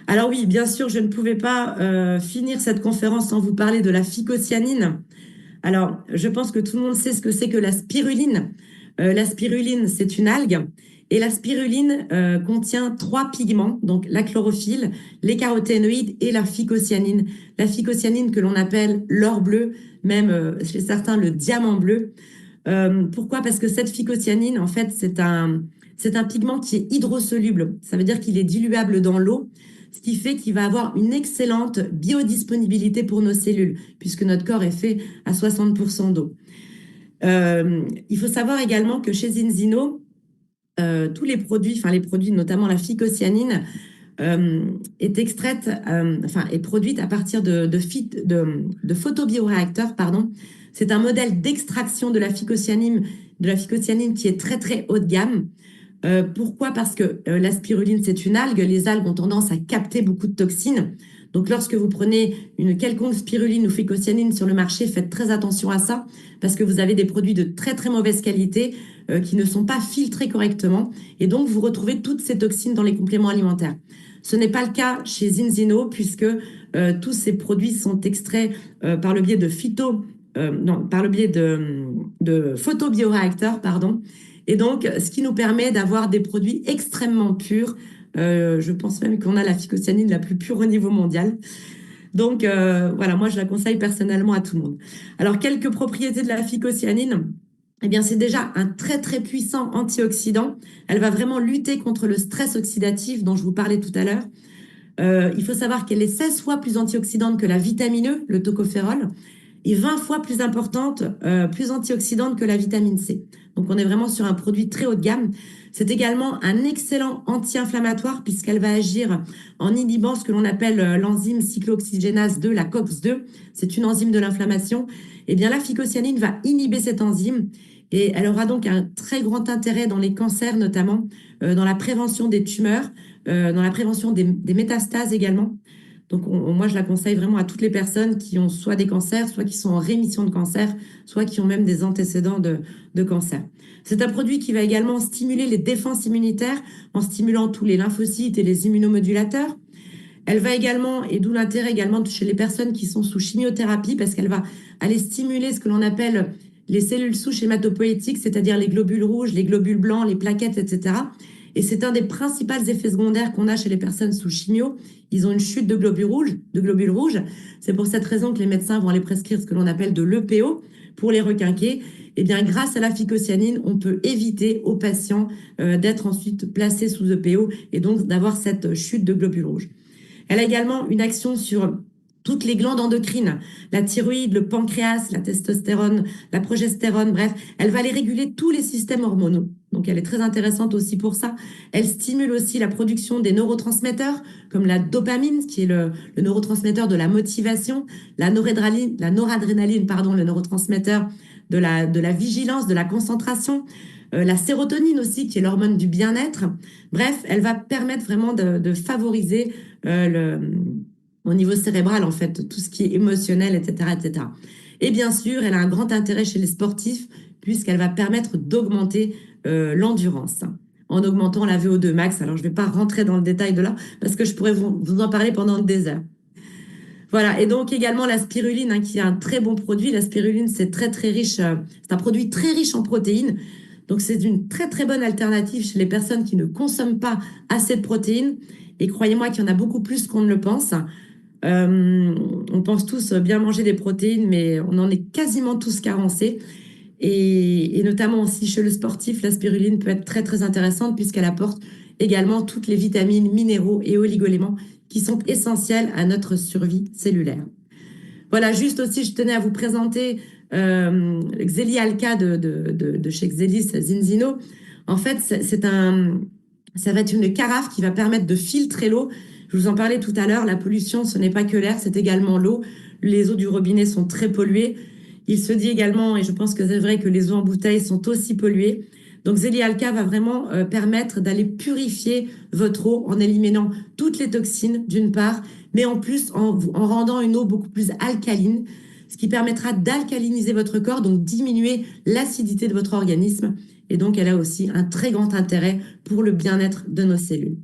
Alors oui, bien sûr, je ne pouvais pas finir cette conférence sans vous parler de la phycocyanine. Alors, je pense que tout le monde sait ce que c'est que la spiruline. La spiruline, c'est une algue. Et la spiruline contient trois pigments, donc la chlorophylle, les caroténoïdes et la phycocyanine. La phycocyanine que l'on appelle l'or bleu, même chez certains le diamant bleu. Pourquoi? Parce que cette phycocyanine, en fait, c'est un pigment qui est hydrosoluble. Ça veut dire qu'il est diluable dans l'eau, ce qui fait qu'il va avoir une excellente biodisponibilité pour nos cellules, puisque notre corps est fait à 60% d'eau. Il faut savoir également que chez Zinzino, tous les produits, enfin les produits, notamment la phycocyanine, est extraite, enfin est produite à partir de photobioréacteurs, pardon. C'est un modèle d'extraction de la phycocyanine qui est très très haut de gamme. Pourquoi? Parce que la spiruline, c'est une algue. Les algues ont tendance à capter beaucoup de toxines. Donc, lorsque vous prenez une quelconque spiruline ou phycocyanine sur le marché, faites très attention à ça, parce que vous avez des produits de très très mauvaise qualité qui ne sont pas filtrés correctement. Et donc, vous retrouvez toutes ces toxines dans les compléments alimentaires. Ce n'est pas le cas chez Zinzino, puisque tous ces produits sont extraits par le biais de non, par le biais de photobioréacteurs, pardon. Et donc, ce qui nous permet d'avoir des produits extrêmement purs. Je pense même qu'on a la phycocyanine la plus pure au niveau mondial. Donc, voilà, moi, je la conseille personnellement à tout le monde. Alors, quelques propriétés de la phycocyanine. Eh bien, c'est déjà un très, très puissant antioxydant. Elle va vraiment lutter contre le stress oxydatif dont je vous parlais tout à l'heure. Il faut savoir qu'elle est 16 fois plus antioxydante que la vitamine E, le tocopherol, et 20 fois plus importante, plus antioxydante que la vitamine C. Donc, on est vraiment sur un produit très haut de gamme. C'est également un excellent anti-inflammatoire puisqu'elle va agir en inhibant ce que l'on appelle l'enzyme cyclooxygénase 2, la COX-2. C'est une enzyme de l'inflammation. Eh bien, la phycocyanine va inhiber cette enzyme et elle aura donc un très grand intérêt dans les cancers, notamment dans la prévention des tumeurs, dans la prévention des métastases également. Donc, moi, je la conseille vraiment à toutes les personnes qui ont soit des cancers, soit qui sont en rémission de cancer, soit qui ont même des antécédents de cancer. C'est un produit qui va également stimuler les défenses immunitaires en stimulant tous les lymphocytes et les immunomodulateurs. Elle va également, et d'où l'intérêt également chez les personnes qui sont sous chimiothérapie, parce qu'elle va aller stimuler ce que l'on appelle les cellules souches hématopoïétiques, c'est-à-dire les globules rouges, les globules blancs, les plaquettes, etc. Et c'est un des principaux effets secondaires qu'on a chez les personnes sous chimio. Ils ont une chute de globules rouges. C'est pour cette raison que les médecins vont aller prescrire ce que l'on appelle de l'EPO pour les requinquer. Eh bien, grâce à la phycocyanine, on peut éviter aux patients d'être ensuite placés sous EPO et donc d'avoir cette chute de globules rouges. Elle a également une action sur toutes les glandes endocrines, la thyroïde, le pancréas, la testostérone, la progestérone, bref, elle va aller réguler tous les systèmes hormonaux. Donc elle est très intéressante aussi pour ça. Elle stimule aussi la production des neurotransmetteurs, comme la dopamine, qui est le neurotransmetteur de la motivation, la noradrénaline, pardon, le neurotransmetteur de la vigilance, de la concentration, la sérotonine aussi, qui est l'hormone du bien-être. Bref, elle va permettre vraiment de favoriser au niveau cérébral, en fait, tout ce qui est émotionnel, etc., etc. Et bien sûr, elle a un grand intérêt chez les sportifs, puisqu'elle va permettre d'augmenter l'endurance en augmentant la VO2 max. Alors, je ne vais pas rentrer dans le détail de là, parce que je pourrais vous en parler pendant des heures. Voilà, et donc également la spiruline, hein, qui est un très bon produit. La spiruline, c'est très très riche, c'est un produit très riche en protéines. Donc c'est une très très bonne alternative chez les personnes qui ne consomment pas assez de protéines. Et croyez-moi qu'il y en a beaucoup plus qu'on ne le pense. On pense tous bien manger des protéines, mais on en est quasiment tous carencés. Et notamment aussi chez le sportif, la spiruline peut être très très intéressante puisqu'elle apporte également toutes les vitamines, minéraux et oligoéléments qui sont essentiels à notre survie cellulaire. Voilà, juste aussi, je tenais à vous présenter Xeli Alka de chez Xelis Zinzino. En fait, ça va être une carafe qui va permettre de filtrer l'eau. Je vous en parlais tout à l'heure, la pollution, ce n'est pas que l'air, c'est également l'eau. Les eaux du robinet sont très polluées. Il se dit également, et je pense que c'est vrai, que les eaux en bouteille sont aussi polluées. Donc Xeli Alka va vraiment permettre d'aller purifier votre eau en éliminant toutes les toxines d'une part, mais en plus en rendant une eau beaucoup plus alcaline, ce qui permettra d'alcaliniser votre corps, donc diminuer l'acidité de votre organisme. Et donc elle a aussi un très grand intérêt pour le bien-être de nos cellules.